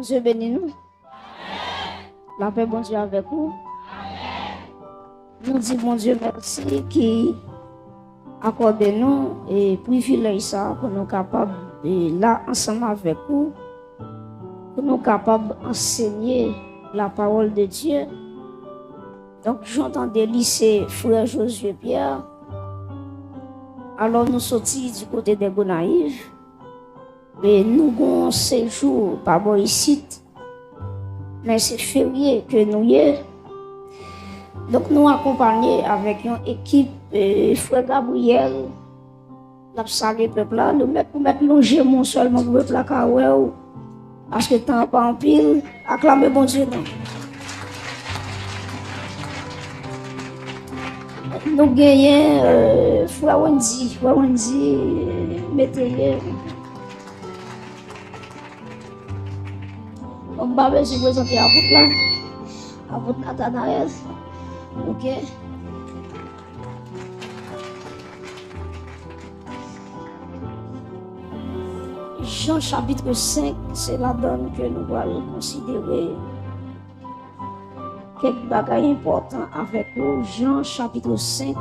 Dieu bénit nous. La paix, bon Dieu, avec vous. Nous disons, mon Dieu, merci qui accorde nous et privilège ça pour nous capables, là, ensemble avec vous, pour nous capables d'enseigner la parole de Dieu. Donc, j'entendais lycée Frère Josué Pierre. Alors, nous sortis du côté des Gonaïves. Mais nous avons un séjour par rapport ici. Mais c'est férié que nous y est. Donc, nous accompagnons avec une équipe, Frère Gabriel, la salle du peuple là, nous mettons pour mettre longer mon seulement pour le peuple là, parce que temps pas en pile, acclamez bon Dieu. Nous gagnons Frère Wendy, mettez-le. On va se présenter à vous là, à votre Nathanaël. Ok. Jean chapitre 5, c'est la donne que nous allons considérer quelques bagages importants avec vous. Jean chapitre 5,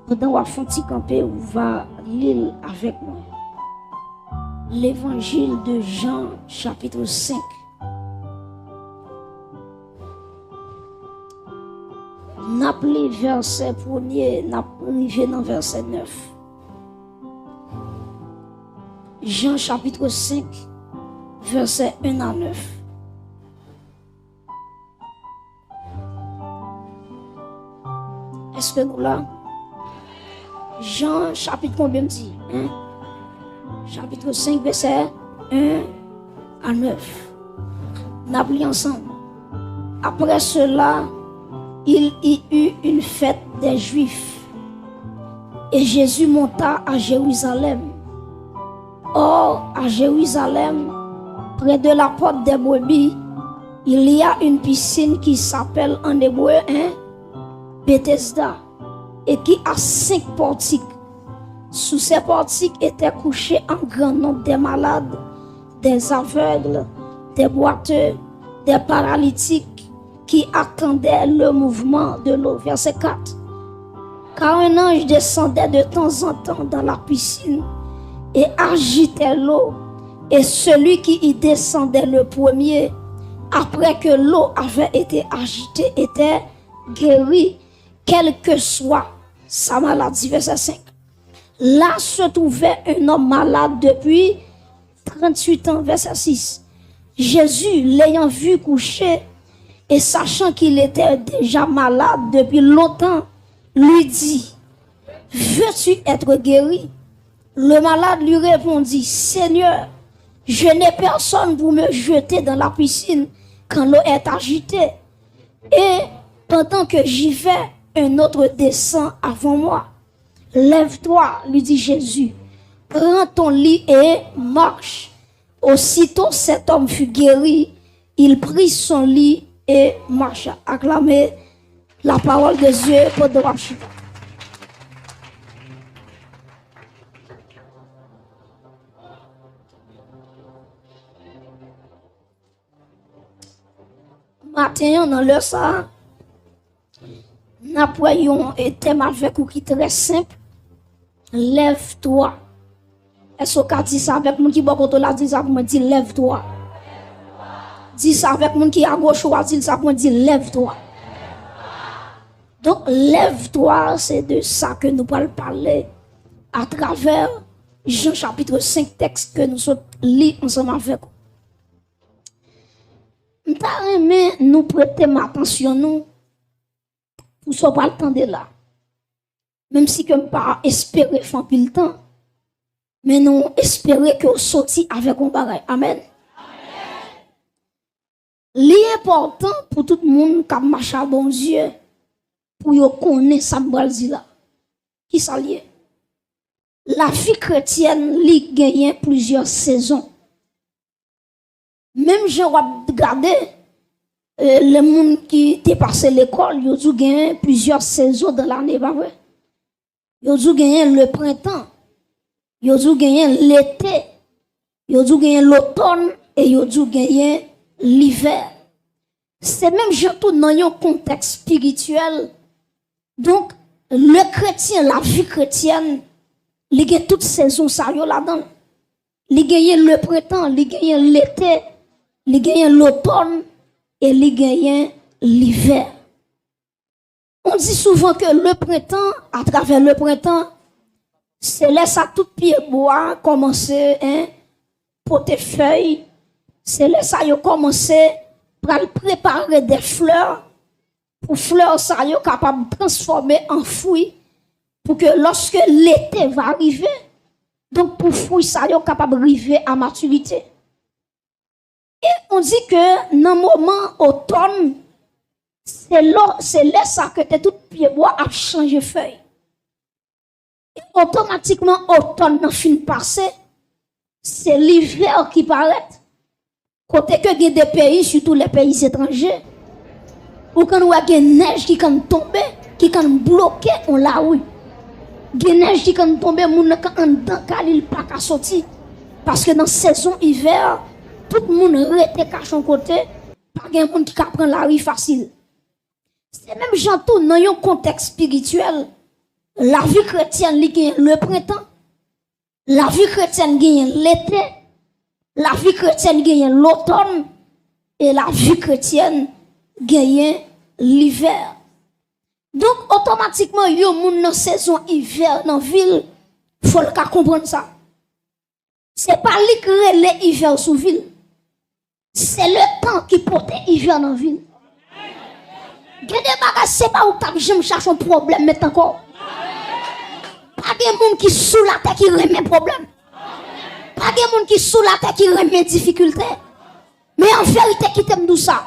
pendant qu'on va faire camper, on va lire avec moi. L'évangile de Jean chapitre 5. N'appelez verset 1er, n'appelez dans verset 9. Jean chapitre 5, verset 1 à 9. Est-ce que nous là? Jean chapitre combien dit? Hein? Chapitre 5, verset 1 à 9. N'appelez ensemble. Après cela, il y eut une fête des Juifs et Jésus monta à Jérusalem. Or, à Jérusalem, près de la porte des brebis, il y a une piscine qui s'appelle en hébreu Bethesda et qui a 5 portiques. Sous ces portiques étaient couchés un grand nombre de malades, des aveugles, des boiteux, des paralytiques, qui attendait le mouvement de l'eau. Verset 4. Car un ange descendait de temps en temps dans la piscine et agitait l'eau. Et celui qui y descendait le premier, après que l'eau avait été agitée, était guéri, quelle que soit sa maladie. Verset 5. Là se trouvait un homme malade depuis 38 ans. Verset 6. Jésus, l'ayant vu coucher, et sachant qu'il était déjà malade depuis longtemps, lui dit, veux-tu être guéri? Le malade lui répondit, Seigneur, je n'ai personne pour me jeter dans la piscine quand l'eau est agitée. Et pendant que j'y vais, un autre descend avant moi. Lève-toi, lui dit Jésus, prends ton lit et marche. Aussitôt cet homme fut guéri, il prit son lit et marcha. Acclamez la parole de Dieu pour de marcher. Matin, dans le ça, nous avons un thème avec vous qui est très simple. Lève-toi. Est-ce qu'on dit ça avec moi qui beaucoup la dit ça pour me dire lève-toi? Dis ça avec mon qui à gauche ou à dire ça pour dire lève-toi. Donc lève-toi, c'est de ça que nous allons parler à travers Jean chapitre 5 texte que nous lisons ensemble avec vous. Nous prêter attention nous pour ce pas le temps de là. Même si que pas espérer faire pile temps, mais nous espérer que vous sortiez avec un bagage. Amen. L'important pour tout le monde qui marche à bon Dieu, pour yo connaître ça m'bral là. Qui ça lié? La vie chrétienne li gagne plusieurs saisons. Même je regarder les monde qui t'est passé l'école, yo dû gagner plusieurs saisons dans l'année, pas vrai? Yo dû gagner le printemps, yo dû gagner l'été, yo dû gagner l'automne et yo dû gagner l'hiver. C'est même surtout dans un contexte spirituel. Donc, le chrétien, la vie chrétienne, il y a toutes saisons ça là-dedans. Il y a le printemps, il y a l'été, il y a l'automne et il y a l'hiver. On dit souvent que le printemps, à travers le printemps, c'est là ça tout pied bois commencer porter feuilles, c'est là ça yo commencer pour préparer des fleurs pour fleurs ça yo capable de transformer en fruits pour que lorsque l'été va arriver, donc pour fruits ça yo capable d'arriver à maturité. Et on dit que dans le moment automne, c'est là ça que tout pied bois a changé feuille. Et automatiquement automne dans fin passé, c'est l'hiver qui paraît. Côté que il y a des pays, surtout les pays étrangers, où quand on a des neige qui quand tomber, qui quand bloquer on la rue. Des neige qui quand tomber, moun quand en dedans il pas qu'à sortir parce que dans saison hiver, tout le monde rete caché en côté, pas gen monde qui prend la rue facile. C'est même jantou dans un contexte spirituel. La vie chrétienne gagne le printemps, la vie chrétienne gagne l'été, la vie chrétienne gagne l'automne et la vie chrétienne gagne l'hiver. Donc automatiquement yo moun dans saison hiver dans ville, faut le comprendre ça. C'est pas lui qui crée l'hiver sous ville. C'est le temps qui porte hiver dans ville. Gade bagay c'est pas où t'as jamais cherché un problème maintenant encore. Pas de monde qui sous la tête qui remet problème. Pas de monde qui sous la tête qui remet difficulté. Mais en vérité qui t'aime tout ça.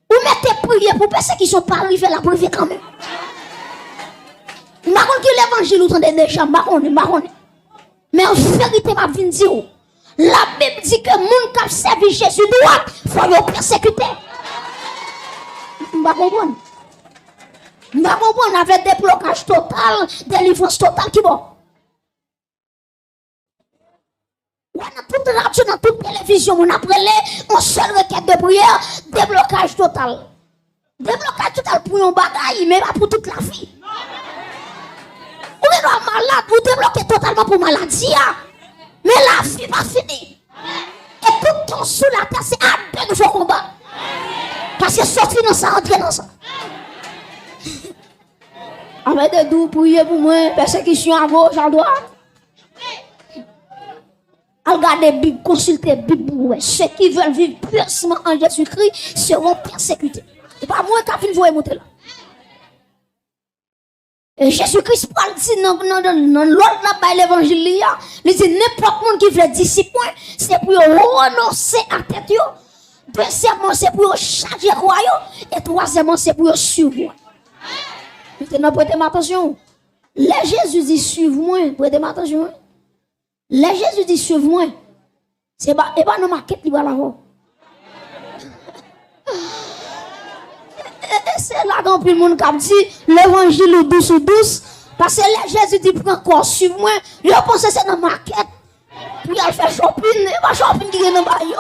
Ou mettez prière pour personnes qui sont pas arrivés à la prière quand même. Marron qui l'évangile ou tendez déjà marron. Mais en vérité m'a vinn dire la Bible dit que moun qui servi Jésus droit faut le persécuter. M'pa comprendre. M'pa comprendre avec des blocages total, délivrance totale qui bon. On a toute radio, dans toute télévision, on a prélé, on seule requête de prière, déblocage total. Déblocage total pour un bagaille, mais pas pour toute la vie. On est malade, vous débloquez totalement pour maladie. Mais la vie va finir. Et tout ton sous la terre, c'est à deux nouveaux combats. Parce que sortir dans ça, entrer dans ça. Avec de doux, priez pour moi, persécution à gauche, à droite. Regardez la Bible, consultez la Bible. Ceux qui veulent vivre purement en Jésus-Christ seront persécutés. Et pas moi qui vais vous monter là. Et Jésus-Christ parle dit dans l'autre là-bas l'évangile, il dit n'importe qui qui veut disciple, c'est pour renoncer à tête. Deuxièmement, c'est pour charger quoi. Et troisièmement, c'est pour suivre. Maintenant, prêtez attention. Les Jésus dit suivez-moi, prêtez attention. Les Jésus dit suivez-moi. C'est pas dans ma quête qui va là-haut. C'est là quand tout le monde a dit l'évangile douce ou douce. Parce que les Jésus dit prends quoi, suivez-moi. Je pense que c'est dans ma quête. Puis elle fait shopping, et pas shopping qui est dans ma yo.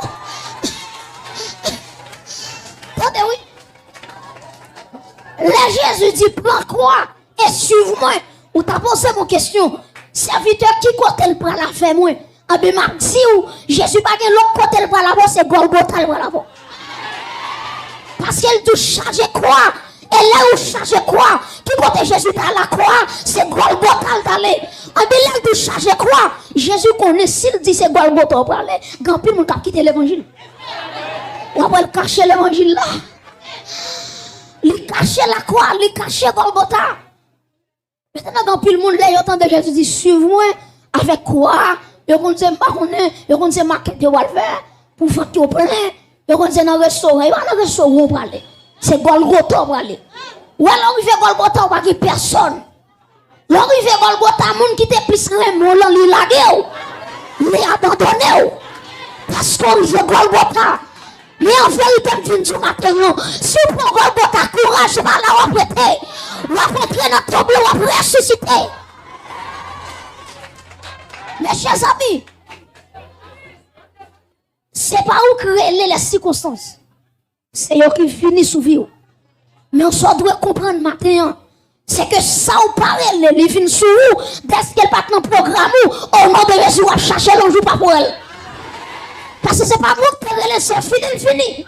Attendez, oui. Les Jésus dit prends quoi et suivez-moi. Ou t'as posé mon question. Serviteur qui côté le prend la fait moi. En bien m'a dit ou Jésus pas l'autre côté le prend la voix c'est Golgotha le prend la voix. Parce qu'elle doit charger quoi? Et là où charger quoi? Qui côté Jésus à la croix, c'est Golgotha d'aller. En bien là où doit charger quoi? Jésus connaît s'il dit c'est Golgotha pour aller. Grand pile mon cap quitter l'évangile. On va cacher l'évangile là. Il cacher la croix, il cacher Golgotha. Maintenant, quand tout le monde là, entend Jésus dit suivez-moi avec quoi? Yo connaissez pas connaît, yo connaissez maquette de Walver pour faire au plein. Yo connaissez dans restaurant, il va dans restaurant pour aller. C'est Golgotha pour aller. Ou alors il fait Golgotha pas qui personne. L'arrivée Golgotha monde qui te plus remon là li lagué ou li abandonné ou. Parce qu'on fait Golgotha. Mais en vérité, je dis matin, si vous prenez Golgotha courage, va la répéter. On va rentrer dans le tombeau, on va ressusciter. Mes chers amis, C'est pas où créer les circonstances. C'est eux qui finissent sous vie. Mais on doit comprendre matin. C'est que ça ou parle, les vins sous vous, dès qu'elle part dans le programme, au nom de Jésus, on chercher l'enjeu pas pour elle. Parce que c'est pas moi qui te c'est fini.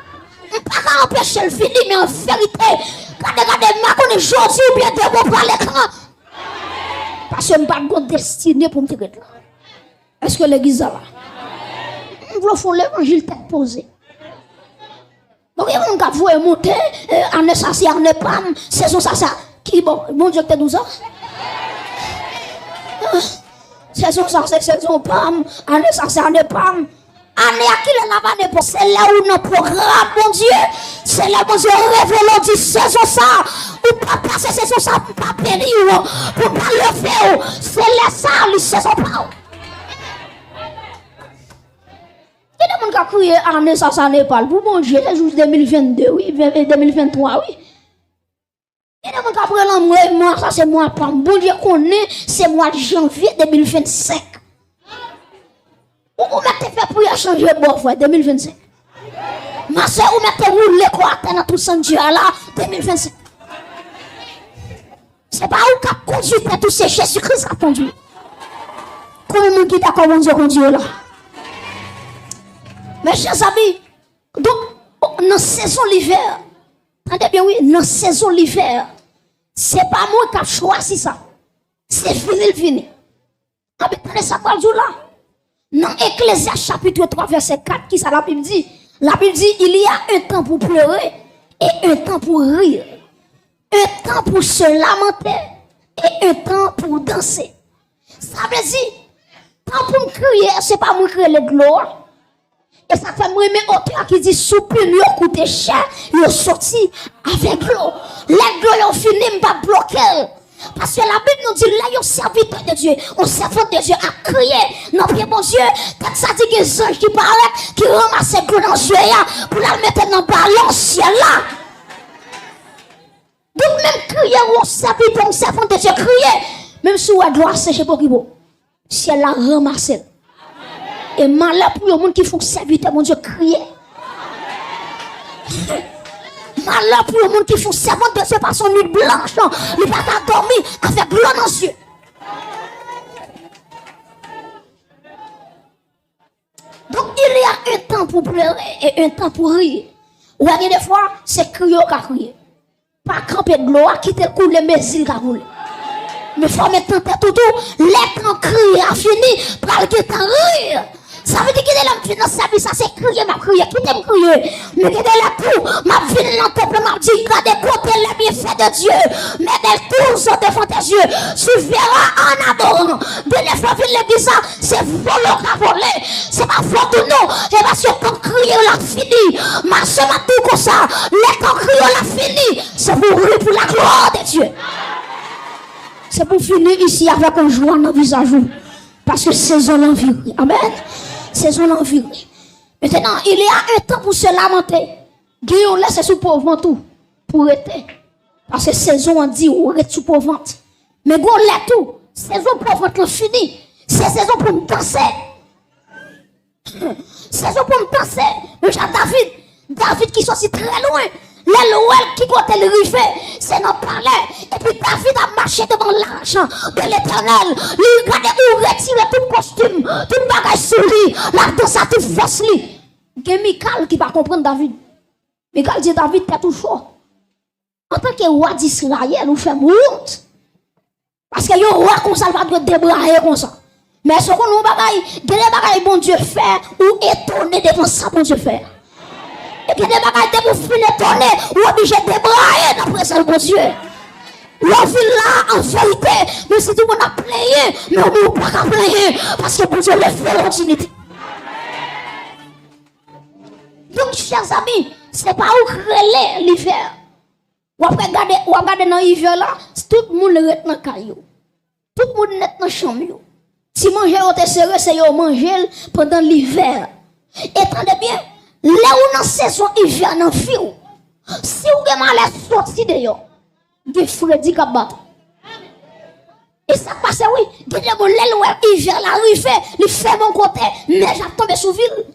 On ne peut pas empêcher le fini, mais en vérité, regardez, ma connais aujourd'hui ou bien de mon par l'écran. Parce que je n'ai pas de destinée pour me tirer là. Est-ce que l'église est là? On va faire l'évangile tête posée. Donc, il y a un gars qui voit monter, en essentiel, en épam, saison ça. Qui bon Dieu que tu nous as? Saison ça, c'est saison pam, en essentiel, en épam. Année à qui la vanne pour c'est là où nos programmes, mon Dieu, c'est là où Dieu révèle, dit saison ça, ou pas passer saison ça, pour pas périr, pour pas le faire, c'est là ça, les saison pas. Il y a des gens qui crient année ça n'est pas pour mon Dieu, les jours 2022, oui, 2023, oui. Il y a des gens qui prennent moi, ça c'est moi, pas bon Dieu connaît, c'est mois de janvier 2025. Ou mettez fait pour changer bon frère 2025. Ma soeur, ou mettez rouler quoi dans tout sang Dieu là 2025. C'est pas où qu'a conduit tout c'est Jésus-Christ a conduit. Combien de monde qui d'accord mon Dieu conduit là? Mes chers amis, donc dans saison l'hiver, attendez bien oui, dans saison l'hiver, c'est pas moi qui a choisi ça. C'est fini. Avec ça quoi là? Dans Ecclésiaste chapitre 3 verset 4 qui ça la Bible dit? La Bible dit il y a un temps pour pleurer et un temps pour rire. Un temps pour se lamenter et un temps pour danser. Ça veut dire temps pour me crier, c'est pas moi crier les gloires. Et ça fait moi mes auteurs qui dit soupir lui coûté cher, il sorti avec l'eau. Les gloires ont fini pas bloquer. Parce que la Bible nous dit là, il y a un serviteur de Dieu, un servant de Dieu a crié. Non, bien mon Dieu, quand ça dit que les anges qui parlent, qui ramassent le dans le ciel pour la mettre dans le ballon ciel là. Donc même crier ou un serviteur, un servant de Dieu crier, même si on doit sécher pour qui bon, ciel là ramassé. Et malheur pour les gens qui font serviteur, mon Dieu, crier. Malheur pour les gens qui font serment de Dieu par son nuit blanche, il va pas dormir avec l'eau dans les yeux. Donc il y a un temps pour pleurer et un temps pour rire. Ou il y a des fois, c'est crier qui a crié. Pas camper de l'eau, quitter le couler, mais il a roulé. Mais il faut mettre en tête tout, les temps crier a fini, pour le temps rire. Ça veut dire qu'il est là, je dans sa vie, ça c'est crier, m'a crié, qui t'aime crier. Mais qu'il est là tout, ma vie dans le temple, m'a dit, regardez côté les bienfaits de Dieu. Mais elle tous devant tes yeux, tu verras en adorant. De les fois, l'église, c'est voler à voler. C'est pas faute ou non. Et parce que quand crier, on l'a fini. Ma soeur m'a tout comme ça. Les quand crier, on l'a fini. C'est pour rire pour la gloire de Dieu. C'est pour finir ici avec un joie dans le visage. Parce que c'est son envie. Amen. C'est son envie. Maintenant, il y a un temps pour se lamenter. Guillaume laisse sous pauvre tout. Pour être. Parce que saison on dit ou est sous pauvre. Mais go là tout. Saison pauvre est fini. C'est saison pour me danser. Saison pour me danser. Mais David qui sorti très loin. L'Elohel qui compte le rivet, c'est notre palais. Et puis David a marché devant l'argent de l'Éternel. Il regarde où retirer tout costume, tout bagage sur lui, la danse à tout force lui. Il y a Michal qui va comprendre David. Michal dit David, t'es tout chaud. En tant que roi d'Israël, nous faisons honte. Parce que le roi comme ça, il va débrailler comme ça. Mais ce qu'on nous bagaille, des bagailles bon Dieu fait ou étonné devant ça bon Dieu fait. Et puis des bagailles de vous finir étonné ou obligé de débrailler dans la présence de mon Dieu. La vie là, en vérité, mais si tout le monde a playé, mais on ne peut pas player parce que mon Dieu le fait l'opportunité. Donc, chers amis, ce n'est pas où créer l'hiver. Ou regarder dans l'hiver là, tout le monde est dans le caillou. Tout le monde est dans la chambre. Si manger est serré, c'est manger pendant l'hiver. Et attendez bien, là où dans la saison hiver, dans le fil, si vous avez mal à sortir de là, des Freddy Kabat. Et ça passe, oui, de l'hiver l'arrivée, il fait mon côté, mais j'ai tombé sous ville.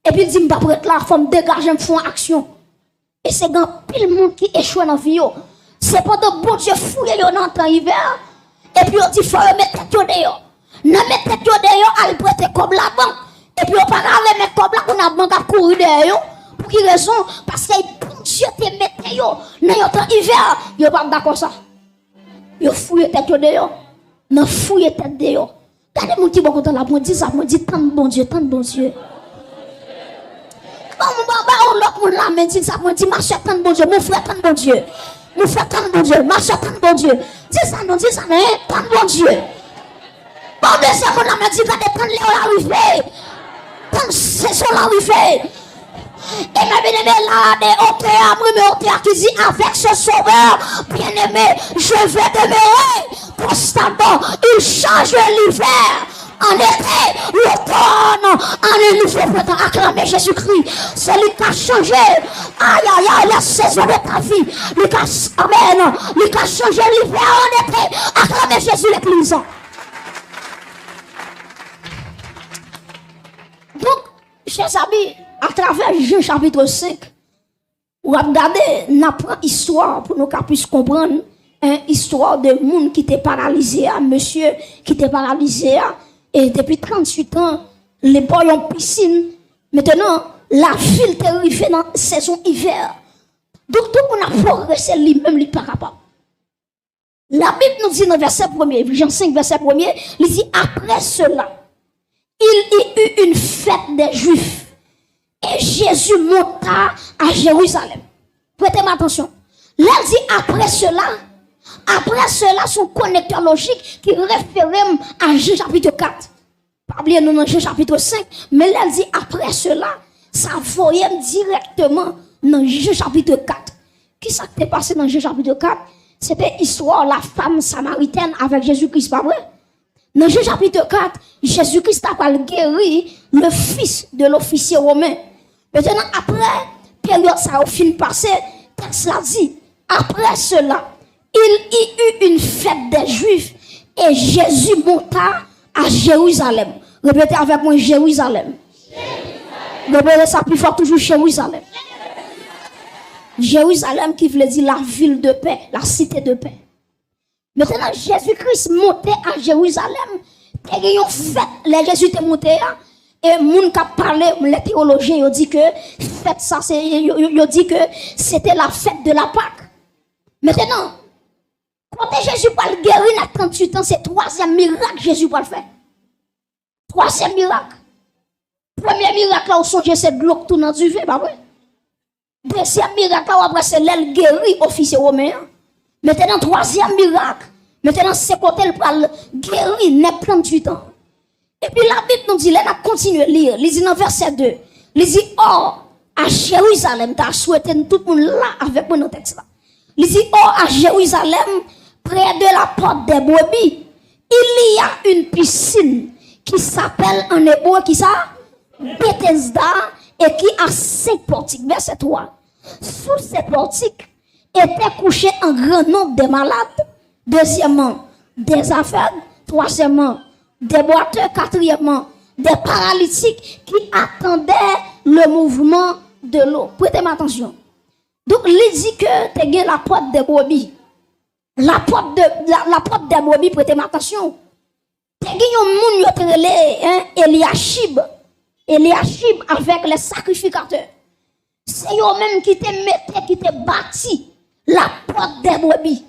Et puis il dit, m'pas prête là, faut me dégager, me faire action. Et c'est grand pile monde qui échoue dans la vie. C'est pendant bon Dieu fouille dans le temps hiver. Et puis on dit, faut mettre tête dehors. Non, mettre tête dehors, elle prête comme la banque. Et puis on parle mettre comme là, on a banque à courir derrière. Pour quelle raison? Parce que bon Dieu te mette yo. Dans le temps hiver, yo pas d'accord ça. Yo fouille tête dehors. Non, fouille tête dehors. Regardez mon petit bon content là, on dit ça, on dit tant de bon Dieu, tant de bon Dieu. On l'autre monde là, mais dit ça, on dit marche tant de bon Dieu, mon frère tant de bon Dieu. Mon frère tant de bon Dieu, marche tant de bon Dieu. Dis ça, non, dis ça, mais tant de bon Dieu. Bon, mais c'est mon là, mais dit regardez tant de Léo l'arrivée. Tant de saison l'arrivée. Et ma bien-aimée là, des hauteurs qui dit avec ce sauveur, bien-aimé, je vais demeurer constamment. Il change l'hiver en été, l'automne, en un nouveau printemps. Acclamez Jésus-Christ. C'est lui qui a changé. Aïe, aïe, aïe, la saison de ta vie. Lui qui a, amen, lui qui a changé l'hiver en été. Acclamez Jésus l'église. Donc, chers amis, à travers Jean chapitre 5, on va regarder notre histoire pour nous puissions comprendre une histoire de monde qui était paralysé, monsieur qui était paralysé, et depuis 38 ans, les boys ont piscine. Maintenant, la ville est arrivée dans la saison hiver. Donc, tout le monde a progressé lui-même, il n'est pas capable. La Bible nous dit dans verset 1er, Jean 5, verset 1er, il dit après cela, il y eut une fête des Juifs. Et Jésus monta à Jérusalem. Prêtez-moi attention. Là, il dit après cela, son connecteur logique qui réfère à Jean chapitre 4. Pas oublier nous dans Jean chapitre 5, mais là, il dit après cela, ça voyait directement dans Jean chapitre 4. Qui s'est passé dans Jean chapitre 4? C'était l'histoire de la femme samaritaine avec Jésus-Christ, pas vrai? Dans Jean chapitre 4, Jésus-Christ a guéri le fils de l'officier romain. Maintenant, après, période ça a fini passé, texte l'a dit, après cela, il y eut une fête des Juifs et Jésus monta à Jérusalem. Répétez avec moi, Jérusalem. Répétez ça plus fort, toujours Jérusalem. Jérusalem qui veut dire la ville de paix, la cité de paix. Maintenant, Jésus-Christ montait à Jérusalem. Et ils ont fait, les Jésus étaient montés. Et moun qui a parlé, les théologiens, ils ont dit que fête ça, ils ont dit que c'était la fête de la Pâque. Maintenant, quand Jésus parle guérir à 38 ans, c'est troisième miracle que Jésus va le faire. Troisième miracle. Premier miracle là, on songe c'est de l'eau tout dans du vin, bah ouais. Deuxième miracle là, après c'est l'aile guéri officier romain. Maintenant, troisième miracle. Maintenant, c'est quand elle parle guérir, n'est 38 ans. Et puis la Bible nous dit, là, on continue à lire. Il dit dans verset 2. Il dit, or, à Jérusalem, tu as souhaité tout le monde là avec mon texte là. Il dit, or, à Jérusalem, près de la porte des brebis, il y a une piscine qui s'appelle en hébreu, qui ça? Bethesda, et qui a 5 portiques. Verset 3. Sous ces portiques, étaient couchés un grand nombre de malades. Deuxièmement, des aveugles. Troisièmement, des boiteux. Quatrièmement, des paralytiques qui attendaient le mouvement de l'eau. Prêtez-moi attention. Donc, il dit que tu as la porte des brebis. La porte des brebis, prêtez-moi attention. Tu as un monde qui est Eliashib avec les sacrificateurs. C'est eux-mêmes qui te bâti la porte des brebis.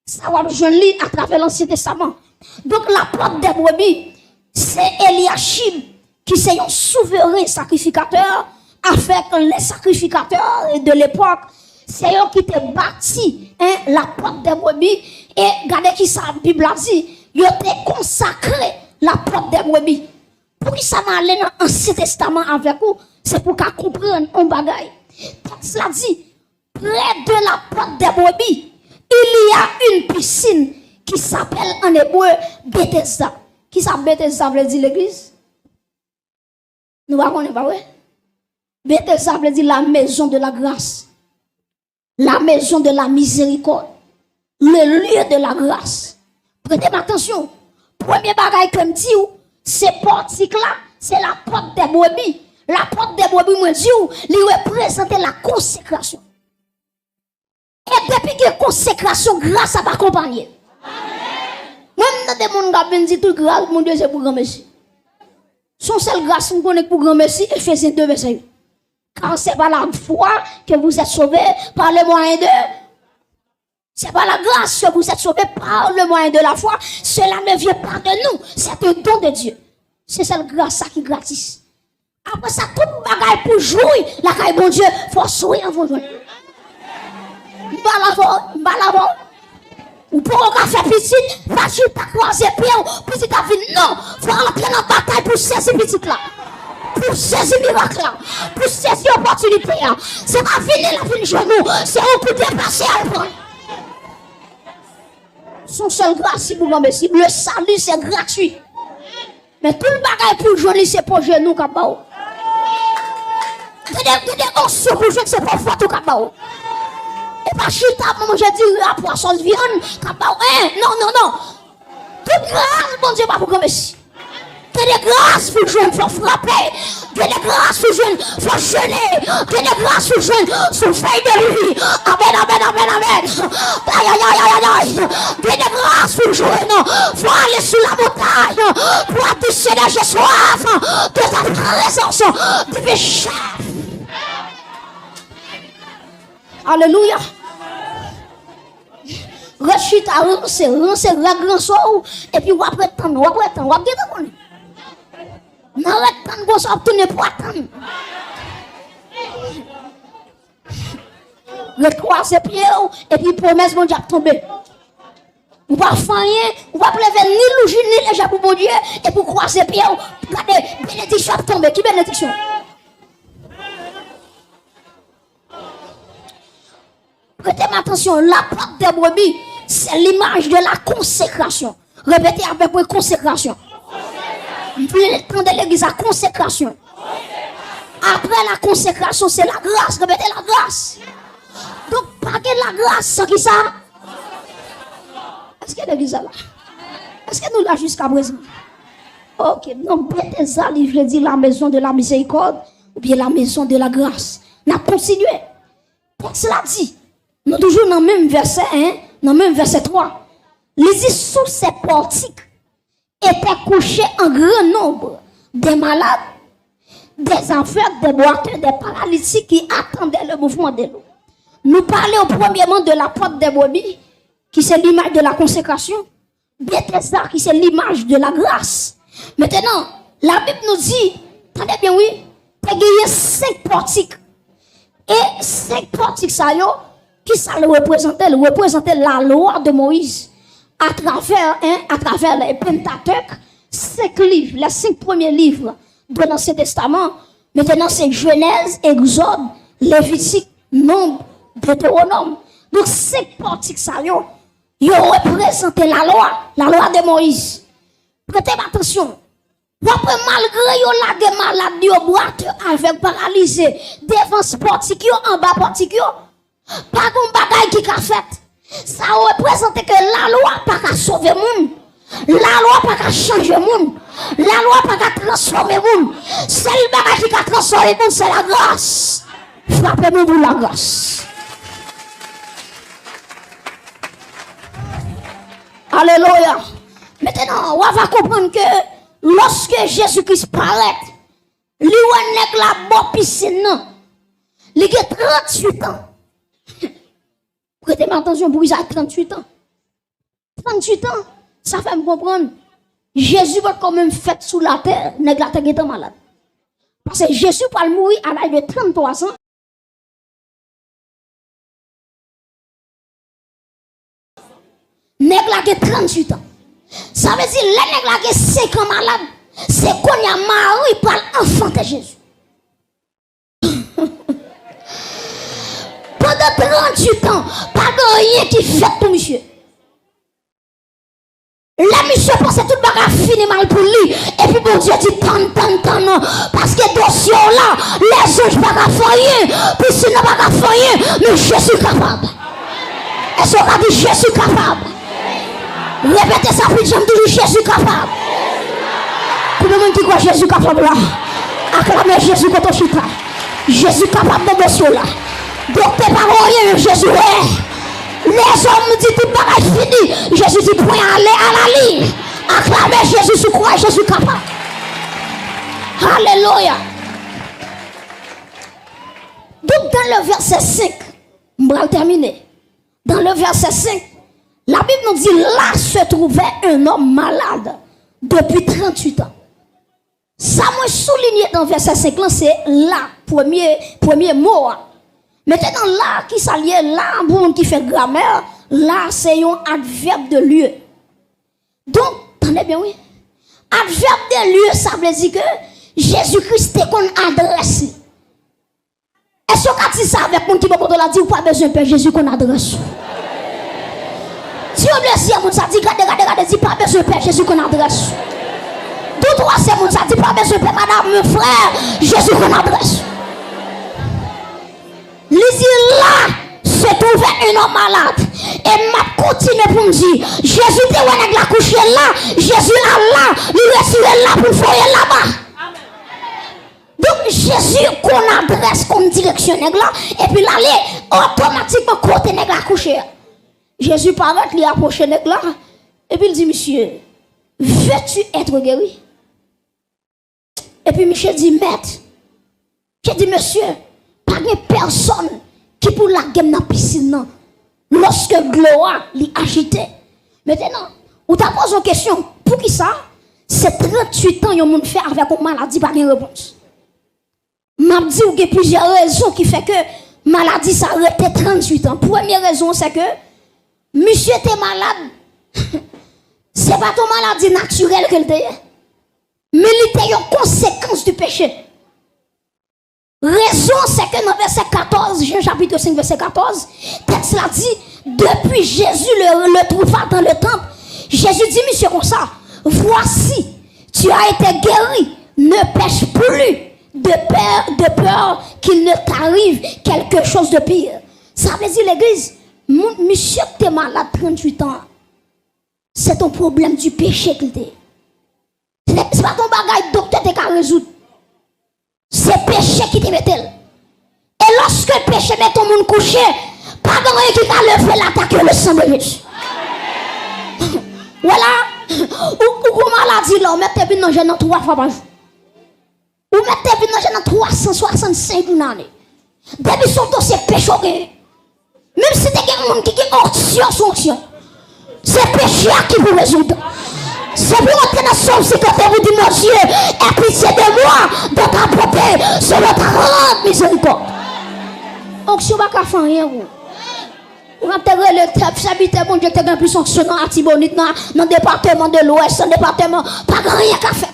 Ça va besoin de lire à travers l'Ancien Testament. Donc la porte des brebis, c'est Eliashib qui est un souverain sacrificateur avec les sacrificateurs de l'époque. C'est eux qui te bâti la porte des brebis. Et regardez qui ça, la Bible a dit, ils ont consacré la porte des brebis. Pour qui ça m'a allé dans l'Ancien Testament avec vous, c'est pour qu'on comprenne un bagage. Cela dit, près de la porte des brebis, il y a une piscine qui s'appelle en hébreu Bethesda. Qui s'appelle Bethesda veut dire l'église? Nous ne connaissons pas, vrai? Bethesda veut dire la maison de la grâce. La maison de la miséricorde. Le lieu de la grâce. Prêtez attention. Premier bagage que je dis, ces portiques là, c'est la porte des brebis. La porte des brebis, moi, dit, lui représente la consécration. Et depuis que la consécration, grâce à ma compagnie. Même dans des mondes qui disent tout grâce, mon Dieu, c'est pour grand merci. Son seul grâce, nous connaissons pour grand merci, Ephésiens 2, verset 8. Car c'est par la foi que vous êtes sauvés par le moyen de. C'est par la grâce que vous êtes sauvés par le moyen de la foi. Cela ne vient pas de nous, c'est un don de Dieu. C'est cette grâce qui est gratis. Après ça, tout bagaille pour jouer, la caille bon Dieu, faut sourire avant de jouer. M'balavo. Ou pour qu'on fasse petit, pas juste pas croiser pied, petit à vie, non. Faut entrer dans la bataille pour saisir petit là. Pour saisir miracle là. Pour saisir opportunité là. C'est pas fini la fin de genou, c'est un coup de passer à prendre. Son seul grâce, pour vous merci. Le salut, c'est gratuit. Mais tout le bagage pour jouer, c'est pour genou, kabao. Des os pour jouer, c'est pour faire tout kabao. Et pas chita, maman, j'ai dit, la poisson viande, kabao. Non. Toute grâce, bon Dieu, pas pour vous merci. Que des grâces pour jouer, il faut frapper. Que des grâces pour jouer, il faut jeûner. Que des grâces pour jouer, sous feuille de lui. Amen. Aïe. Que des grâces pour jouer, non. Faut aller sur la montagne. Pour atisser j'ai soif. De ta présence. De péché. Alléluia. Rechute à rancer, la grand soir. Et puis, on va prétendre, on va guetter. N'arrête pas de vous obtenir pour attendre. Recroiser pied et puis promesse mon Dieu tomber. Vous va faire rien, vous va lever ni l'ouji ni les jambes pour Dieu et pour croiser pied. Regardez, bénédiction tomber. Qui bénédiction? Prêtez attention, la porte des brebis, c'est l'image de la consécration. Répétez avec moi, consécration. Le temps de l'église, la consécration. Après la consécration, c'est la grâce. Répétez la grâce. Donc, pas que la grâce, sans qui ça? Est-ce que l'église est là? Est-ce que nous là jusqu'à présent? Ok, non, Bethesda, je dis la maison de la miséricorde, ou bien la maison de la grâce. On a continué. Pour cela dit, nous toujours dans le même verset 1, dans le même verset 3. Les dit sous ces portiques étaient couchés en grand nombre des malades, des aveugles, des boiteux, des paralytiques qui attendaient le mouvement de l'eau. Nous parlons premièrement de la porte des brebis, qui c'est l'image de la consécration. Bethesda, qui c'est l'image de la grâce. Maintenant, la Bible nous dit, attendez bien, oui, il y a 5 portiques. Et 5 portiques, ça y est, qui ça le représentait? Le représentait la loi de Moïse. À travers les Pentateuque, 5 livres, les 5 premiers livres de l'Ancien Testament. Maintenant, c'est Genèse, Exode, Lévitique, Nombre, Deutéronome. Donc, 5 portiques, ça y est, ils représentaient la loi de Moïse. Prêtez attention. Après, malgré yo la malade, yo boite avec paralysé, devant ce portique, en bas portique, pas de bagaille qui a fait. Ça représente que la loi pas qu'à sauver monde. La loi pas qu'à changer monde. La loi pas qu'à transformer monde. C'est le bagage qui a transformé monde, c'est la grâce. Frappez-nous pour la grâce. Alléluia. Maintenant, on va comprendre que lorsque Jésus-Christ paraît, lui on la bonne piscine, il a 38 ans. Prêtez attention, pour ça 38 ans. 38 ans, ça fait me comprendre. Jésus va quand même fait sous la terre, nèg la terre est malade. Parce que Jésus va mourir à l'âge de 33 ans. Nèg la a 38 ans. Ça veut dire les nèg la a 5 ans malade. C'est qu'on y a Marie par l'enfant de Jésus. Pendant 38 ans, pas de rien qui fait pour monsieur. La monsieur pense que tout le bagage fini mal pour lui. Et puis bon Dieu dit tant non. Parce que dossier là, les anges pas qu'à faire rien. Puis s'ils n'ont pas qu'à faire rien, mais je suis capable. Est-ce qu'on a dit je suis capable? Répétez ça, puis j'aime toujours je suis capable. Pour le monde qui croit je suis capable là. Acclamez Jésus contre chita. Jésus capable de monsieur là. Docteur par rien, Jésus est. Les hommes disent tout bagage fini. Jésus dit point aller à la ligne. Acclamez Jésus sous croix, Jésus capable. Alléluia. Donc dans le verset 5, on va terminer. Dans le verset 5, la Bible nous dit là se trouvait un homme malade depuis 38 ans. Ça m'a souligné dans le verset 5, c'est là, premier mot. Maintenant là, qui s'allie là, bon, qui fait grammaire, là c'est un adverbe de lieu. Donc, attendez bien, oui. Adverbe de lieu, ça veut dire que Jésus-Christ est qu'on adresse. Est-ce que tu sais avec mon qui peut la dire ou pas besoin de Jésus qu'on adresse? Dieu blesse à mon ça dit regardez dit pas besoin de Jésus qu'on adresse. Tout droit c'est mon ça dit pas besoin de madame mon frère Jésus qu'on adresse. Lisez là se trouvait un homme malade et m'a continué pour me dire Jésus te ouais la coucher là, Jésus a là, lui retirer là pour foyer là-bas. Donc Jésus qu'on adresse comme direction là et puis l'aller automatiquement côté nèg la coucher. Jésus paraît lui approcher nèg là et puis il dit monsieur, veux-tu être guéri? Et puis monsieur dit maître. J'ai dit monsieur, pas de personne qui pour la game dans la piscine non. Lorsque gloire l'y agité. Maintenant, on t'a posé une question, pour qui ça? C'est 38 ans yon moun fait avec une maladie pas de réponse. M'a dit qu'il y a plusieurs raisons qui fait que maladie ça arrêté 38 ans. Première raison c'est que monsieur était malade. C'est pas ton maladie naturelle qu'elle était. Mais il était une conséquence du péché. Raison c'est que dans verset 14, Jean chapitre 5 verset 14, texte l'a dit depuis Jésus le trouva dans le temple. Jésus dit monsieur comme ça, voici tu as été guéri, ne pêche plus. De peur qu'il ne t'arrive quelque chose de pire. Ça veut dire l'église, monsieur qui est malade 38 ans, c'est ton problème du péché qu'il t'est. C'est pas ton bagage docteur qui a résoudre. C'est péché qui te met. Et lorsque le péché met ton monde couché, pas de rien qui t'a levé l'attaque le sang de Jésus. Voilà, ou maladie là, on met tes dans gêne 3 fois par jour. Ou mettez vie dans 365 pour l'année. Depuis son dossier péché. Même si tu as un monde qui est option, sanction. C'est péché qui vous résoudre. C'est pour entrer dans son secret vous dit mon Dieu, et pitié de moi, de ta beauté, sur notre grande miséricorde. Onction va pas faire rien. Vous intégrer le tête, j'habite mon Dieu, qui est plus sanctionnant à Tibonite, dans le département de l'Ouest, dans le département, pas rien qu'à faire.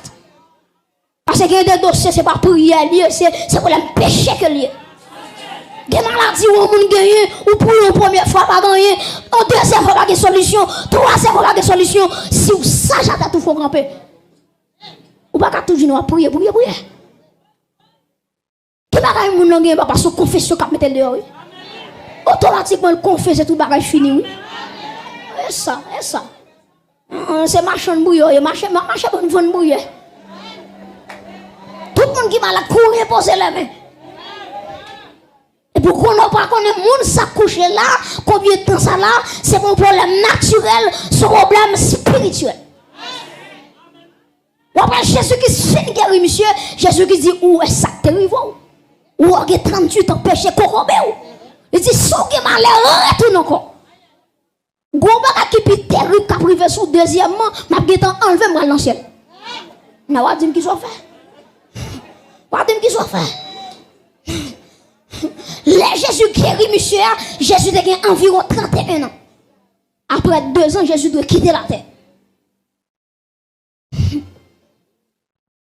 Parce que des dossiers, ce n'est pas prière, c'est pour le péché que lié. Des maladies où on gagne, ou pour une première fois, pas gagner, en deuxième fois, pas de solution, troisième fois, pas de solution. Si vous savez, tout faut camper. Ou pas toujours prier. Qui va gagner mon langue, parce que confession qui met dehors. Automatiquement, le confesse, tout bagage fini. Oui. Et ça. C'est marchand de bouillon, marché bonne bouillon. Tout le monde qui va la courir poser les mains. Et pour qu'on n'a pas qu'on est monde ça couche là, combien de temps ça là, c'est mon problème naturel, ce problème spirituel. Ou après Jésus qui fait guérir monsieur, Jésus qui dit où est ça t'arrive ou a 38 ans péché corrompé. Il dit sans que malheur retourne encore. Gomba qui peut terrible qui privé sous deuxièmement, m'a guetant enlever moi dans ciel. Na wa dim qui soit fait. Pas de qui soit fait. Les Jésus guérit, monsieur, Jésus a gagné environ 31 ans. Après 2 ans, Jésus doit quitter la terre.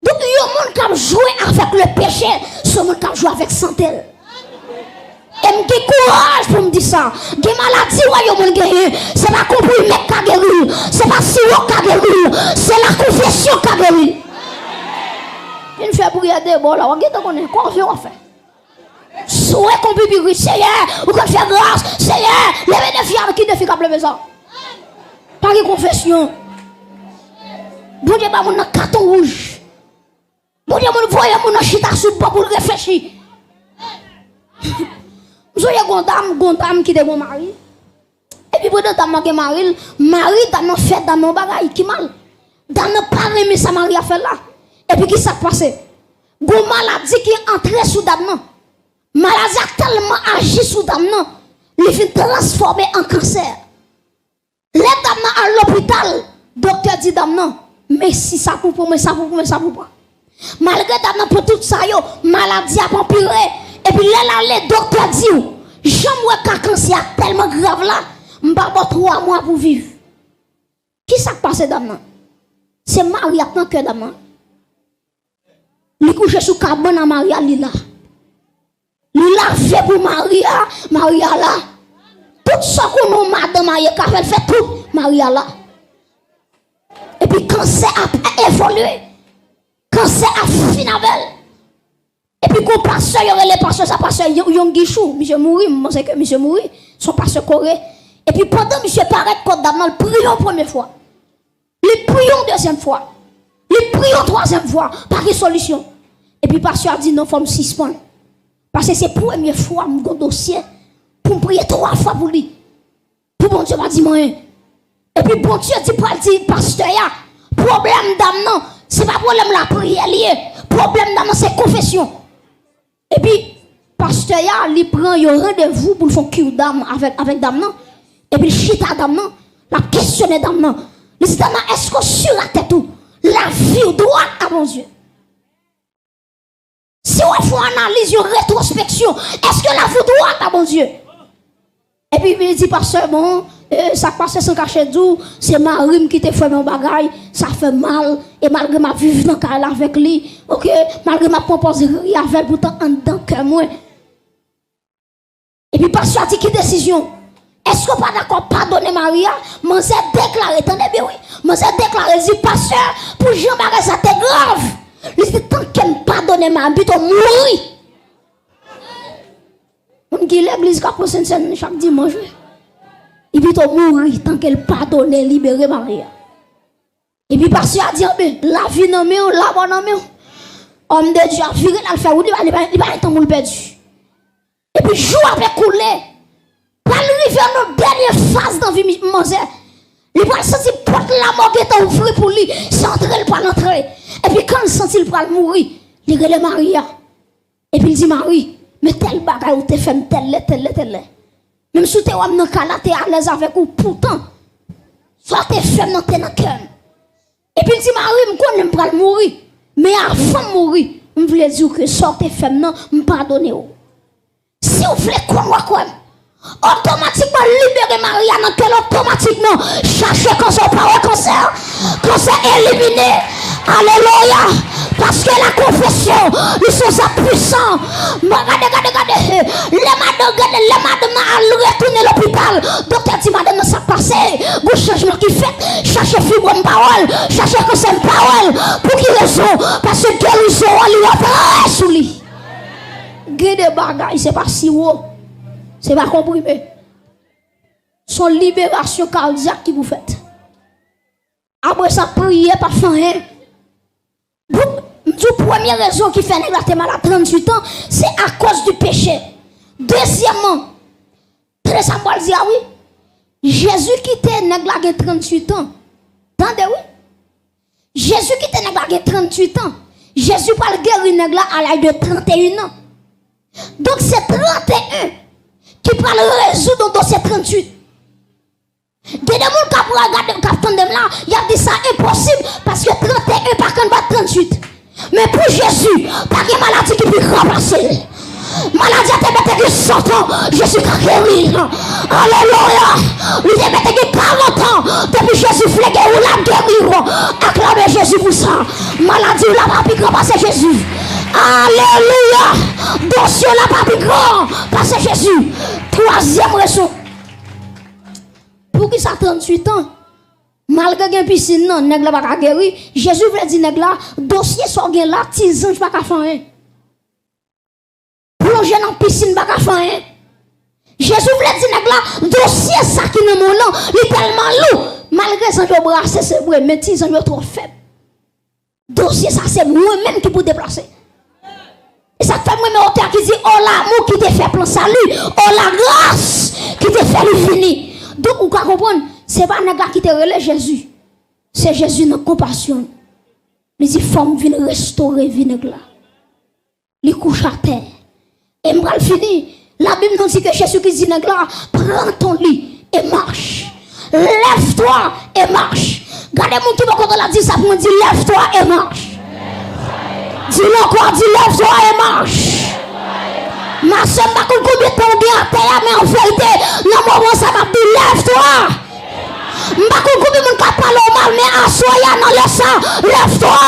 Donc, il y a un monde qui a joué avec le péché, ce monde qui a joué avec santé. Et je suis courage pour me dire ça. Des maladies, il y a un monde qui a gagné. Ce n'est pas compris, mec qui a guéri. Ce n'est pas sirop qui a guéri. C'est la confession qui a guéri. Il fait prier de bon là, on est quoi on fait? Souhait qu'on peut dire, Seigneur, ou qu'on fait grâce, Seigneur, les bénéfices qui ne fait qu'à pleurer ça. Pas de confession. Bon Dieu, pas mon carton rouge. Bon Dieu, mon voyez mon chita sous pour réfléchir. Vous voyez gondam qui est mon mari. Et puis pendant dame qui mari dans fait dans mon bagaille qui mal. Dans ne pas aimer sa mari a fait là. Et puis qui s'est passé? Gon maladie qui est entrée sous dame. Maladie a tellement agi sous dame. Il fait transformer en cancer. Les dames à l'hôpital, docteur dit dame non, mais si ça pour moi, ça pour moi, ça pour moi. Malgré dame pour tout ça yo, maladie a empiré. Et puis là les docteurs dit j'aimerais qu'un cancer tellement grave là, m'pas pas 3 mois pour vivre. Qui ça passe dame? C'est Maria tant que dame. Il couche sous cabane à Maria Lila. Lila fait pour Maria, Maria là. Tout ce qu'on nous madame Maria elle fait tout Maria là. Et puis quand c'est a évolué, quand c'est a fini avec. Et puis quand pasteur les pasteurs ça pasteur yon guichou, monsieur mouri, moi c'est que monsieur mouri, son pasteur coré. Et puis pendant monsieur paraît comme dame le prions première fois. Les prions deuxième fois. Les prions troisième fois, pas de solution. Et puis pasteur a dit non, faut me suspendre. Parce que c'est la première fois mon dossier pour me prier 3 fois pour lui. Pour bon Dieu m'a dit moi. Et puis bon Dieu dit pour dire pasteur problème d'âme non, c'est pas problème la prière lié. Problème d'âme c'est confession. Et puis pasteur il prend un rendez-vous pour faire cure d'âme avec dame non. Et puis chita dame non, la questionner dame non. Il dit dame est-ce que sur la tête tout la vie droite à mon Dieu. Si on fait une analyse, une rétrospection, est-ce que la vie droite à mon Dieu? Et puis il dit pasteur bon, ça passe sans cacher d'où, c'est Marie qui te fait mon bagaille, ça fait mal, et malgré ma vie dans le avec lui, ok, malgré ma proposition, il y avait pourtant un dedans que moi. Et puis pasteur a dit quelle décision? Est-ce que pas d'accord pardonner Maria? Moi j'ai déclaré, attendez bien oui, moi j'ai déclaré, dit pasteur, pour Jean-Marie ça t'est grave. Il dit tant qu'elle pardonne ma vie, on mourir. On dit l'église qui a chaque dimanche. Et puis on mourir tant qu'elle pardonne, libérer Maria. Et puis parce qu'il a dit, la vie non mais la bonne non mais. Homme de Dieu a viré dans le fer, il va être en perdu. Et puis jour après couler, pour arriver à notre dernière phase dans la vie, il va sentir porte la mort qui est ouverte pour lui, sans entrer, il pas entrer. Et puis quand il sent qu'il va mourir, il regarde Maria. Et puis il dit Marie, mais tel bagage ou te fait tel. Même si tu es dans cas là, tu es à l'aise avec ou pourtant, soit tu es femme dans ton cœur. Et puis il dit Marie, je connais pas mourir. Mais avant de mourir, je voulais dire que soit tu es femme, non, je pardonne. Si vous voulez croire quoi, automatiquement libérer Maria dans quel automatiquement chercher quand son parole cancer éliminé. Alléluia. Parce que la confession, ils sont ça puissants. Regardez. Les madames à retourner à l'hôpital. Docteur dit madame ça passé. Vous changement qui fait. Cherchez fibre de parole. Cherchez que c'est une parole. Pour qui raison? Parce que guérison elle est sous lui. Guédé bagaille, c'est pas si haut. C'est pas comprimé. Son libération cardiaque qui vous faites. Après ça, priez par fin. La première raison qui fait négligence mal à 38 ans, c'est à cause du péché. Deuxièmement, très Samuel dit ah oui, Jésus qui était négligé 38 ans. Attendez oui. Jésus qui était négligé 38 ans. Jésus pas le guérir négligé à l'âge de 31 ans. Donc c'est 31 qui parle résoudre dans dossier 38. Il y a des gens qui regardent là, il a dit ça impossible parce que 31 par contre va 38. Mais pour Jésus, pas de maladie qui peut remplacer. Maladie a été que 100 ans, Jésus a guéri. Alléluia. Il a été que 40 ans, depuis Jésus flégué ou l'a guéri. Acclamez Jésus pour ça. Maladie ou la pas pu remplacer Jésus. Alléluia. Dossier la pas pu grand passer Jésus. Troisième raison. Pour qui ça 38 ans? Malgré une piscine, non, nèg la pas guéri. Jésus veut dire nèg la, dossier soit gen là, ti ange pas ka faire. Plonger dans piscine pas ka faire. Jésus veut dire nèg la, dossier ça qui dans mon nom, il tellement lourd. Malgré ça je brasser c'est vrai, mais ti ange trop faible. Dossier, ça c'est moi-même qui peux déplacer. Et ça fait moi-même auteur qui dit, oh l'amour qui te fait plan salut, oh la grâce qui te fait le fini. Donc, vous comprenez, ce n'est pas un gars qui te relève Jésus. C'est Jésus dans compassion. Il dit, femme vient restaurer vinaigre là. Il couche à terre. Et m'bral fini. La Bible nous dit que Jésus qui dit, là, prends ton lit et marche. Lève-toi et marche. Regardez-moi qui va quand on a dit ça pour me dire, lève-toi et marche. Dis-le encore, dis lève-toi et marche. Ma soeur, je ne sais pas combien de temps bien à terre, mais en vérité, dans le moment ça va dire lève-toi. Je ne sais pas combien de temps parle mal, mais assoya dans le sang, lève-toi.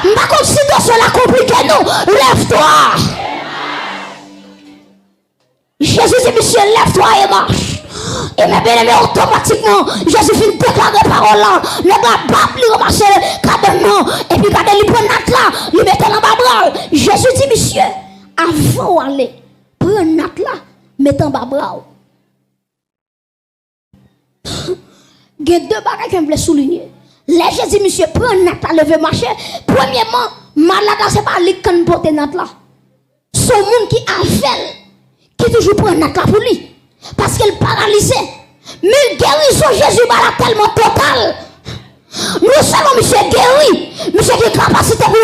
Je ne sais pas si tu es compliqué, nous, lève-toi. Jésus dit, monsieur, lève-toi et marche. Et mes bien-aimés, automatiquement, Jésus finit de déclarer parole là. Le gars, bap, il remarche, cadement. Et puis, quand il prend Nat là, il met dans bas bras. Jésus dit, monsieur, avant d'aller, prends Nat là, mets en bas bras. Il y a deux bagages que je voulais souligner. Les Jésus dit, monsieur, prends Nat là, lever marcher. Premièrement, malade, ce n'est pas lui qui porte Nat là. C'est le monde qui avale, qui toujours prend Nat là pour lui. Parce qu'elle paralysée. Mais guérison Jésus va tellement totale. Nous savons monsieur guéri. Monsieur qui a capacité pour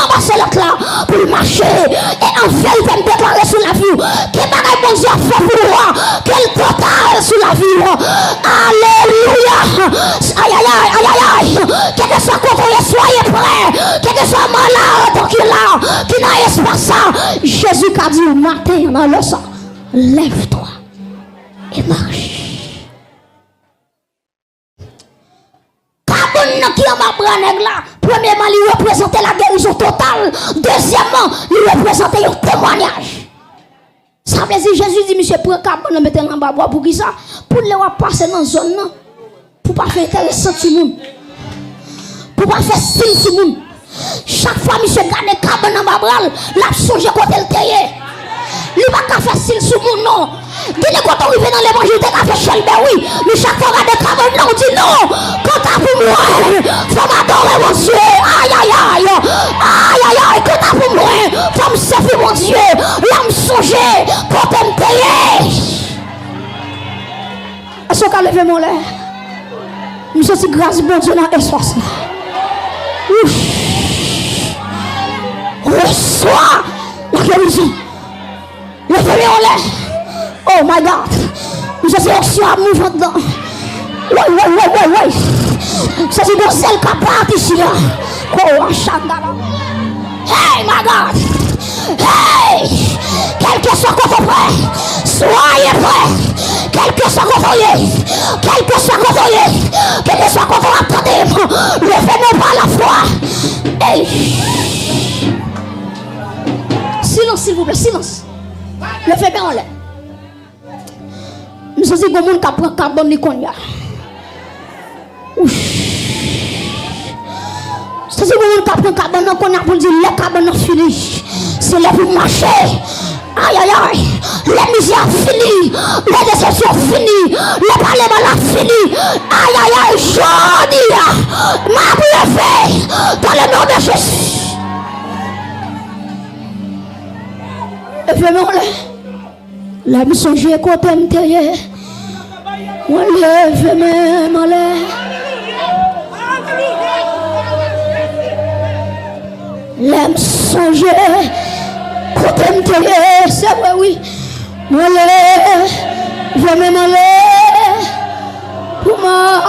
ramasser l'autre là, pour marcher. Et en vérité me déclarer sur la vie. Quel bagage bon Dieu a fait pour moi. Quel total sur la vie. Alléluia. Aïe aïe aïe aïe aïe. Quel que soit contrôlé, soyez prêts. Quel que soit malade, qui là, qui n'a espace ça. Jésus a dit au matin dans le sang. Lève-toi. Et marche. Carbone qui en ma branègue là, premièrement, il représentait la guérison totale. Deuxièmement, il représentait un témoignage. Ça veut dire, Jésus dit, monsieur, prends carbone, mettez en bas pour qui ça? Pour les passer dans la zone, non? Pour pas faire intéressant tout le monde. Pour pas faire style tout le monde. Chaque fois, monsieur, garde carbone en bas, la songe côté le terre. Il ne va pas faire style sur mon nom. Dis-le quand on arrive dans l'évangile, tu as fait Shelby, oui. Mais chaque fois qu'on a des carbone, on dit non. Quand tu as pour moi, il faut m'adorer mon Dieu. Aïe, aïe, aïe. Aïe, aïe, aïe. Quand tu as pour moi, il faut me servir mon Dieu. Là, me songer. Quand tu me payer. Est-ce qu'on a levé mon lait? Nous sommes grâce, bon Dieu, dans l'espace. Ouf. Reçois la guérison. Levez mon lait. Oh my God. Nous sommes aussi à mouvement dedans. Ouais. Ça c'est bon celle qui a parti ici là. Oh, Chandala. Hey my God. Hey. Quel que soit votre prêt. Soyez prêts. Quel que soit votre lieu. Quel que soit votre lieu. Quel que soit votre attendez. Levez-nous par la foi. Hey. Silence s'il vous plaît. Silence. Levez bien en l'air. Nous sommes des gens qui prennent carbone de cognac. C'est des gens qui prennent carbone de cognac pour dire le carbone fini. C'est là pour marcher. Aïe aïe aïe. Les misères finies. Les déceptions finies. Les parlements fini. Aïe aïe aïe. Je dis. Ma prière dans le nom de Jésus. Levez-moi là. La mission j'ai côté m'terrier. Moi lève-moi là. La mission j'ai côté m'terrier. C'est vrai oui. Moi lève-moi là. Pour moi.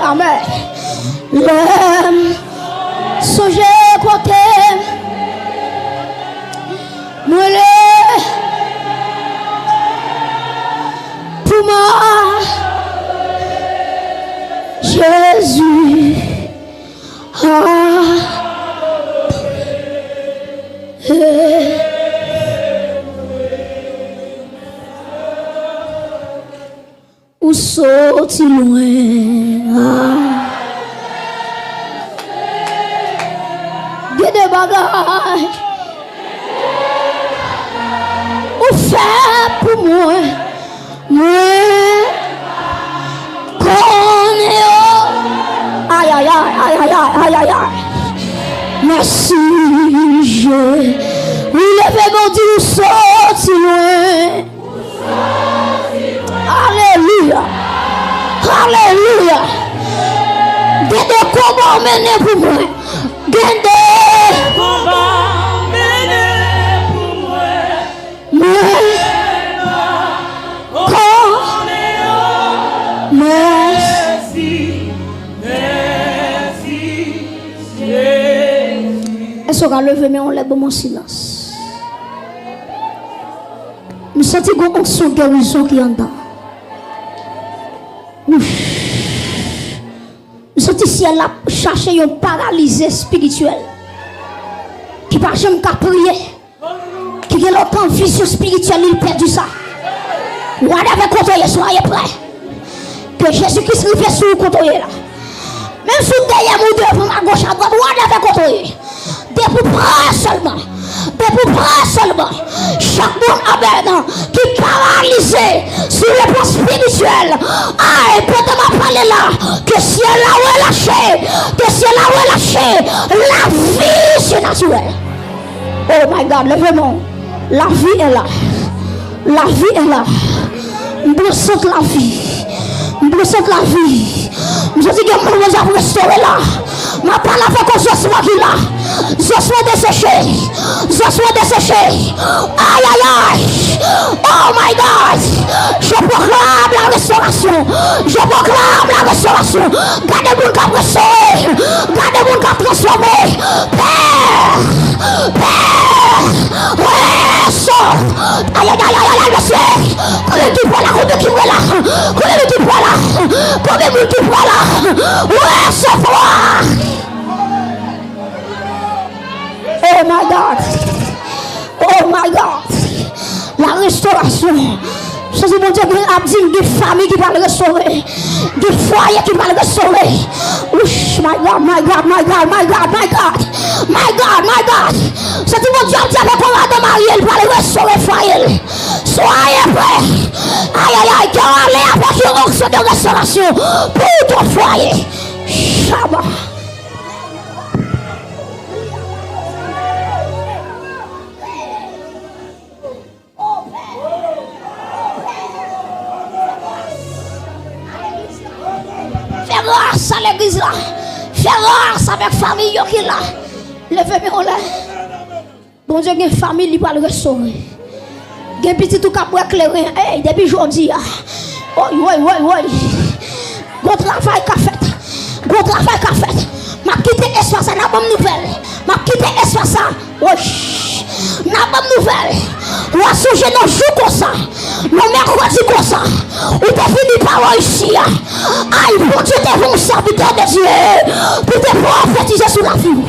Amen. La mission j'ai côté. Moi pour moi Jésus où sorti loin des bagages fait pour moi, moi, aïe aïe aïe aïe aïe merci, je. Oui, levez-moi, dit nous sorti loin. Alléluia. Alléluia. Gardez comment mener pour moi. Gardez comment mener pour moi. Merci. Est-ce qu'on va lever, mais on lève mon silence. Nous sentons qu'on son guérison qui est en dedans. Nous sentons si elle a cherché un paralysé spirituel qui par jamais qu'à prier, qui a longtemps vision spirituelle, il perdu ça. Whatever côté, soyez prêts. Que Jésus-Christ lui fait sur le côté là. Même si vous avez mon devant à gauche à droite, whatever côté. Des pour près seulement. Des pour près seulement. Chaque monde amen qui paralysé sur le plan spirituel. Ah, et peut-être parler là. Que si elle a relâché, que si elle a relâché, la vie surnaturelle. Oh my God, levez-moi. La vie est là. La vie est là. Nous sens la vie. Nous sens la vie. Je dis que nous avons restauré là. Ma parole a fait qu'on soit qui là. Je suis desséché. Je suis desséché. Aïe aïe aïe. Oh my God. Je proclame la restauration. Je proclame la restauration. Gardez-vous qui a restauré. Gardez-vous qui a transformé. Père. Père. Restaure. Aïe aïe aïe aïe monsieur. Combien de fois là. Combien de fois là. Combien de fois là. Combien de fois là. Restaure. Oh my God. Oh my God. La restauration. Ça c'est mon Dieu qui a dit des familles qui vont le restaurer. Des foyers qui vont le restaurer. Ouch, my God, my God, my God, my God, my God. My God, my God. Ça c'est mon Dieu qui a dit avec Adam Mariel pour le restaurer foyer. Soyez prêts. Aïe aïe aïe, qui allait avec une onction de restauration pour ton foyer. Shabbat. Fais grâce à l'église là. Fais grâce avec la famille qui est là. Levez-moi là. Bon Dieu, il y a une famille qui va le restaurer. Il y a un petit tout cap pour éclairer. Hey, depuis aujourd'hui. Oui. Gros travail qu'a fait. Gros travail qu'a fait. M'a quitté espace, n'a bonne nouvelle. M'a quitté espace. Oui. N'a bonne nouvelle. Ou à ce jeune jour comme ça. Nos mercredis comme ça. Ou t'es fini par ici. Aïe, bon Dieu, t'es bon serviteur de Dieu. Pour te prophétiser sur la vie.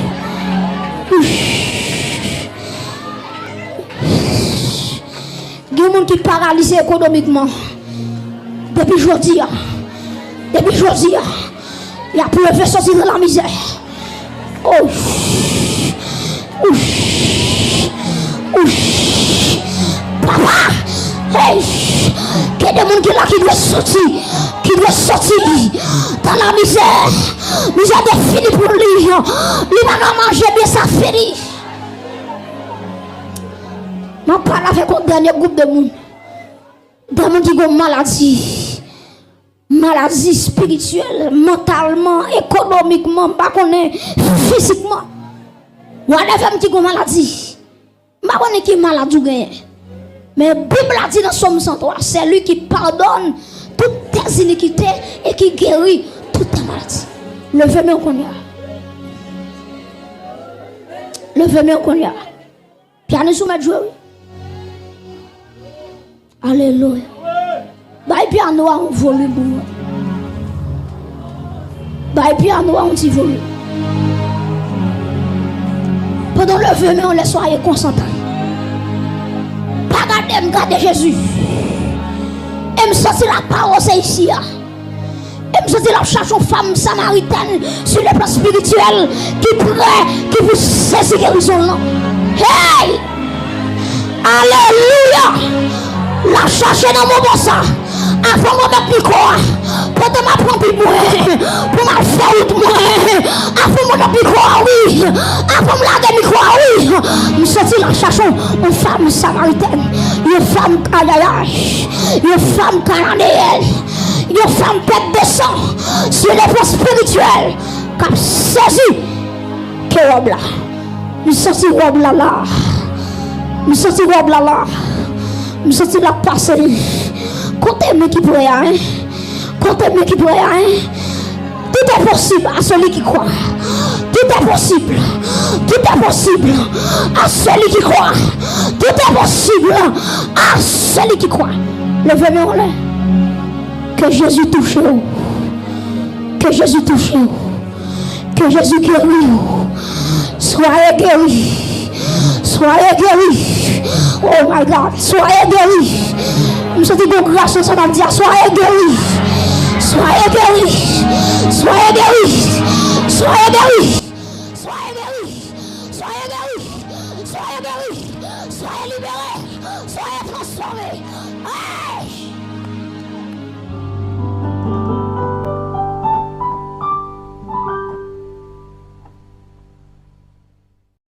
Il y a des gens qui sont paralysés économiquement. Depuis aujourd'hui. Depuis aujourd'hui. Il y a pour le faire sortir de la misère. Oh. Papa. Hey. Il y a des gens qui là qui doivent sortir. Qui doivent sortir dans la misère. Misère de fini pour lui. Il va manger bien sa fini. Je parle avec un dernier groupe de monde. Des gens qui ont maladie. Maladie spirituelle, mentalement, économiquement, physiquement. Ou à la femme qui ont maladie. Je ne sais pas qui est malade ou gagne. Mais la Bible a dit dans Somme 103, c'est lui qui pardonne toutes tes iniquités et qui guérit toutes tes maladies. Levez-moi au Konya. Levez-moi au Konya. Piano soumettre jouer. Alléluia. Bah piano a un volume. Bah piano a un petit volume. Pendant le feu, mais on laisse soyez concentrés. Pas garder Jésus. Et me sentir la parole, c'est ici. Et me sentir la cherche une femme samaritaine sur le plan spirituel qui pourrait, qui vous saisir guérison là. Hey! Alléluia! La chercher dans mon bon sang. Avant de mettre le micro, pour te m'apprendre plus moi, pour me faire route moi, avant de mettre le micro, oui, avant de cherchons une femme samaritaine, une femme canaillage, une femme cananéenne, une femme tête de sang sur les plans spirituels qui a saisi que robe là. Nous sorti robe là là. Nous sorti robe là là. Nous sorti la passer. Comptez-moi qui pourrait, hein? Comptez-moi qui pourrait, hein? Tout est possible à celui qui croit. Tout est possible. Tout est possible à celui qui croit. Tout est possible à celui qui croit. Levez-moi là. Que Jésus touche vous. Que Jésus touche vous. Que Jésus guérit vous. Soyez guéris. Soyez guéris. Oh my God. Soyez guéris. Nous sommes de grâce, ça va dire soyez guéris. Soyez guéris. Soyez guéris. Soyez guéris. Soyez guéris. Soyez guéris. Soyez guéris. Soyez libérés. Soyez transformés.